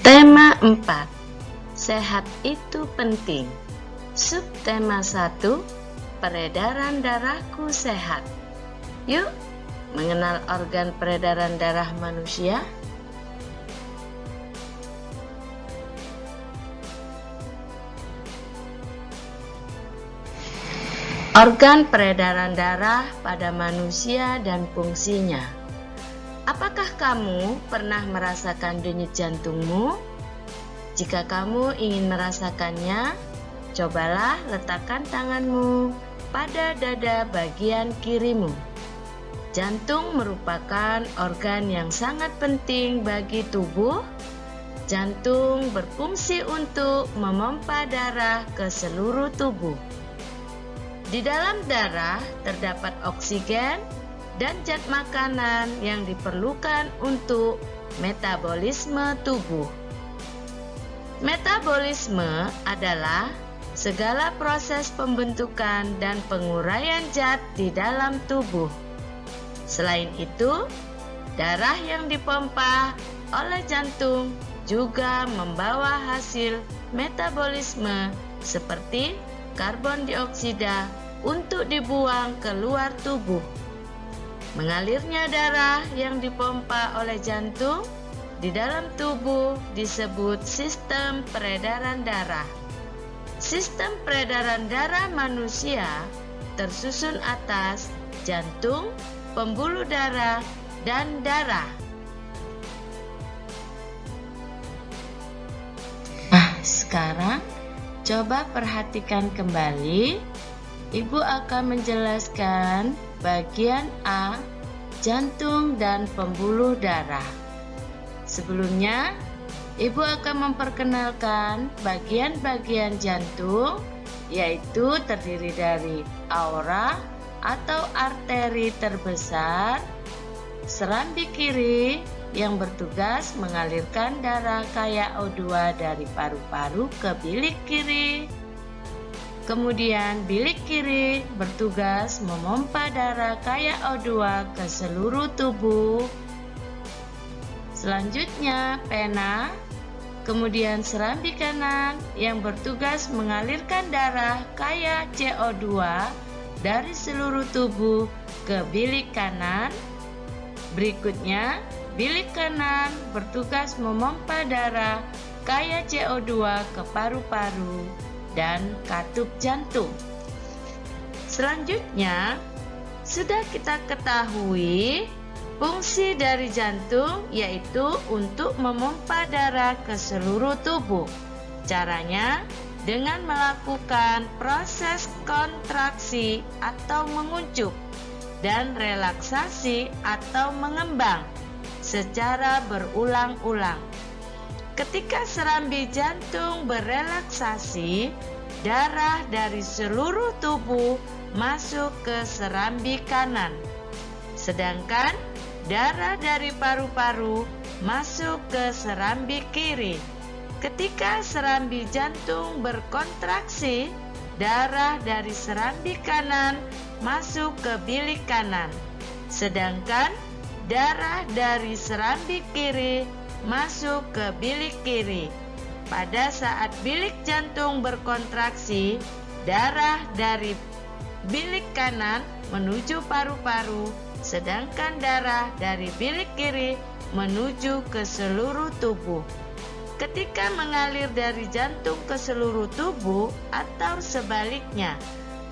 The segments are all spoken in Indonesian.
Tema 4. Sehat itu penting. Subtema 1. Peredaran darahku sehat. Yuk, mengenal organ peredaran darah manusia. Organ peredaran darah pada manusia dan fungsinya. Apakah kamu pernah merasakan denyut jantungmu? Jika kamu ingin merasakannya, cobalah letakkan tanganmu pada dada bagian kirimu. Jantung merupakan organ yang sangat penting bagi tubuh. Jantung berfungsi untuk memompa darah ke seluruh tubuh. Di dalam darah terdapat oksigen dan zat makanan yang diperlukan untuk metabolisme tubuh. Metabolisme adalah segala proses pembentukan dan penguraian zat di dalam tubuh. Selain itu, darah yang dipompa oleh jantung juga membawa hasil metabolisme seperti karbon dioksida untuk dibuang keluar tubuh. Mengalirnya darah yang dipompa oleh jantung di dalam tubuh disebut sistem peredaran darah. Sistem peredaran darah manusia tersusun atas jantung, pembuluh darah, dan darah. Sekarang coba perhatikan kembali. Ibu akan menjelaskan bagian A, jantung dan pembuluh darah. Sebelumnya, Ibu akan memperkenalkan bagian-bagian jantung, yaitu terdiri dari aora atau arteri terbesar, serambi kiri yang bertugas mengalirkan darah kaya O2 dari paru-paru ke bilik kiri. Kemudian bilik kiri bertugas memompa darah kaya O2 ke seluruh tubuh. Selanjutnya pena, kemudian serambi kanan yang bertugas mengalirkan darah kaya CO2 dari seluruh tubuh ke bilik kanan. Berikutnya, bilik kanan bertugas memompa darah kaya CO2 ke paru-paru dan katup jantung. Selanjutnya, sudah kita ketahui fungsi dari jantung yaitu untuk memompa darah ke seluruh tubuh. Caranya dengan melakukan proses kontraksi atau menguncup dan relaksasi atau mengembang secara berulang-ulang. Ketika serambi jantung berelaksasi, darah dari seluruh tubuh masuk ke serambi kanan, sedangkan darah dari paru-paru masuk ke serambi kiri. Ketika serambi jantung berkontraksi, darah dari serambi kanan masuk ke bilik kanan, sedangkan darah dari serambi kiri masuk ke bilik kiri. Pada saat bilik jantung berkontraksi, darah dari bilik kanan menuju paru-paru, sedangkan darah dari bilik kiri menuju ke seluruh tubuh. Ketika mengalir dari jantung ke seluruh tubuh atau sebaliknya,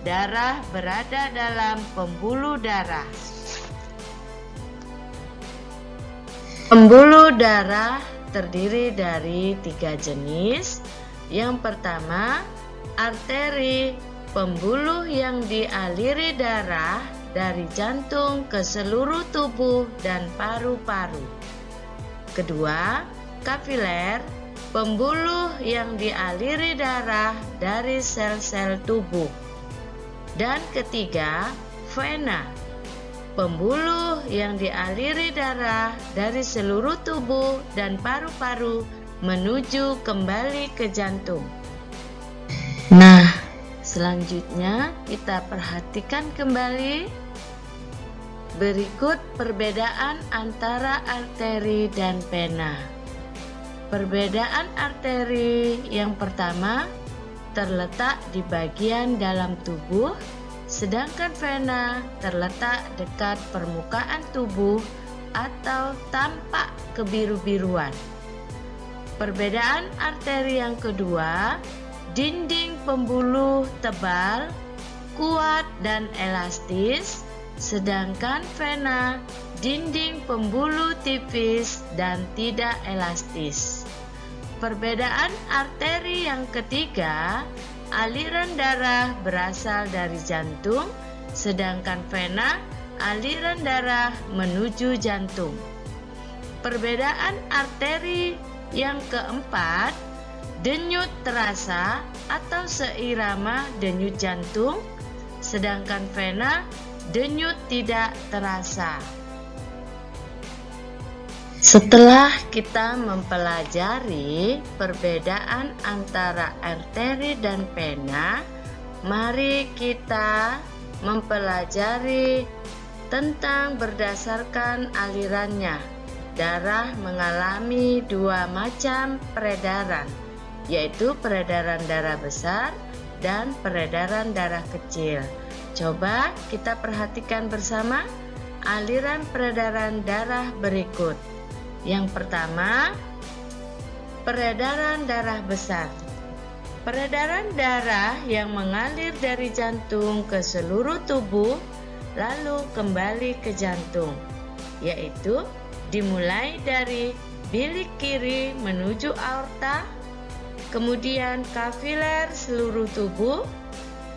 darah berada dalam pembuluh darah. Pembuluh darah terdiri dari 3 jenis. Yang pertama, arteri, pembuluh yang dialiri darah dari jantung ke seluruh tubuh dan paru-paru. Kedua, kapiler, pembuluh yang dialiri darah dari sel-sel tubuh. Dan ketiga, vena, pembuluh yang dialiri darah dari seluruh tubuh dan paru-paru menuju kembali ke jantung. Nah, selanjutnya kita perhatikan kembali berikut perbedaan antara arteri dan vena. Perbedaan arteri yang pertama terletak di bagian dalam tubuh, sedangkan vena terletak dekat permukaan tubuh atau tampak kebiru-biruan. Perbedaan arteri yang kedua, dinding pembuluh tebal, kuat dan elastis, sedangkan vena dinding pembuluh tipis dan tidak elastis. Perbedaan arteri yang ketiga, aliran darah berasal dari jantung, sedangkan vena aliran darah menuju jantung. Perbedaan arteri yang keempat, denyut terasa atau seirama denyut jantung, sedangkan vena denyut tidak terasa. Setelah kita mempelajari perbedaan antara arteri dan vena, mari kita mempelajari tentang berdasarkan alirannya. Darah mengalami 2 macam peredaran, yaitu peredaran darah besar dan peredaran darah kecil. Coba kita perhatikan bersama aliran peredaran darah berikut. Yang pertama, peredaran darah besar. Peredaran darah yang mengalir dari jantung ke seluruh tubuh lalu kembali ke jantung, yaitu dimulai dari bilik kiri menuju aorta, kemudian kapiler seluruh tubuh,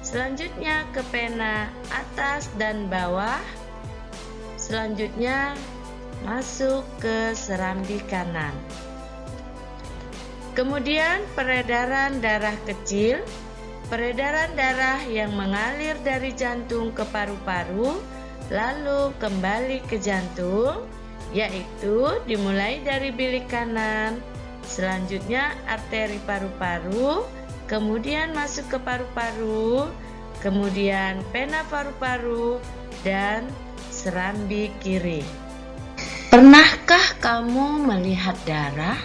selanjutnya ke vena atas dan bawah, selanjutnya masuk ke serambi kanan. Kemudian peredaran darah kecil, peredaran darah yang mengalir dari jantung ke paru-paru lalu kembali ke jantung, yaitu dimulai dari bilik kanan, selanjutnya arteri paru-paru, kemudian masuk ke paru-paru, kemudian vena paru-paru, dan serambi kiri. Pernahkah kamu melihat darah?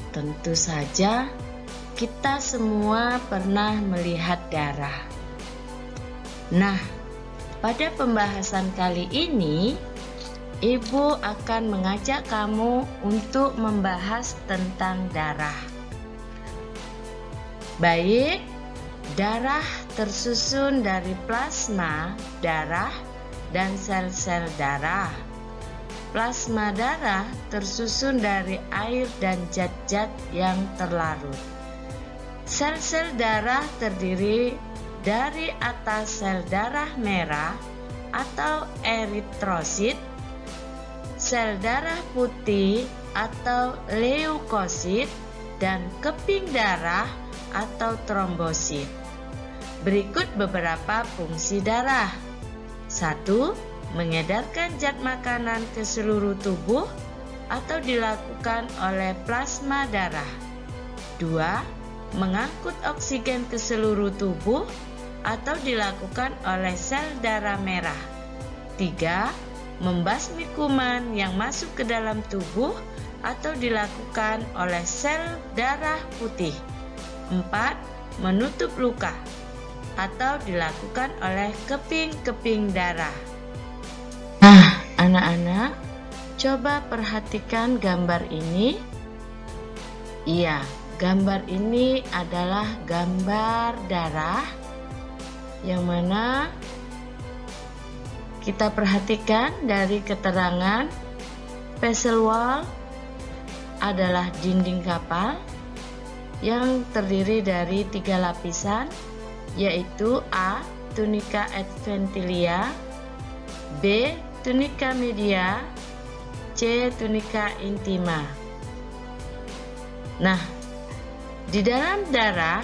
Tentu saja kita semua pernah melihat darah. Nah, pada pembahasan kali ini, Ibu akan mengajak kamu untuk membahas tentang darah. Baik, darah tersusun dari plasma darah dan sel-sel darah. Plasma darah tersusun dari air dan zat-zat yang terlarut. Sel-sel darah terdiri dari atas sel darah merah atau eritrosit, sel darah putih atau leukosit, dan keping darah atau trombosit. Berikut beberapa fungsi darah. 1. Mengedarkan zat makanan ke seluruh tubuh atau dilakukan oleh plasma darah. 2. Mengangkut oksigen ke seluruh tubuh atau dilakukan oleh sel darah merah. 3. Membasmi kuman yang masuk ke dalam tubuh atau dilakukan oleh sel darah putih. 4. Menutup luka atau dilakukan oleh keping-keping darah. Nah, anak-anak, Coba perhatikan gambar ini. Iya, gambar ini adalah gambar darah yang mana kita perhatikan dari keterangan vessel wall adalah dinding kapal yang terdiri dari 3 lapisan, yaitu A. Tunica adventitia, B. Tunica media, C. Tunica intima. Nah, di dalam darah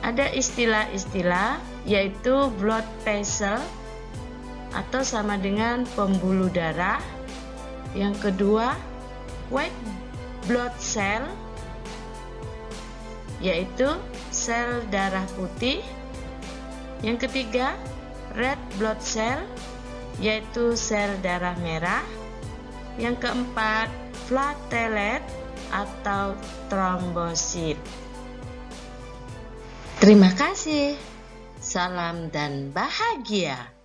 ada istilah-istilah yaitu blood vessel atau sama dengan pembuluh darah. Yang kedua, white blood cell yaitu sel darah putih. Yang ketiga, red blood cell yaitu sel darah merah. Yang keempat, platelet atau trombosit. Terima kasih. Salam dan bahagia.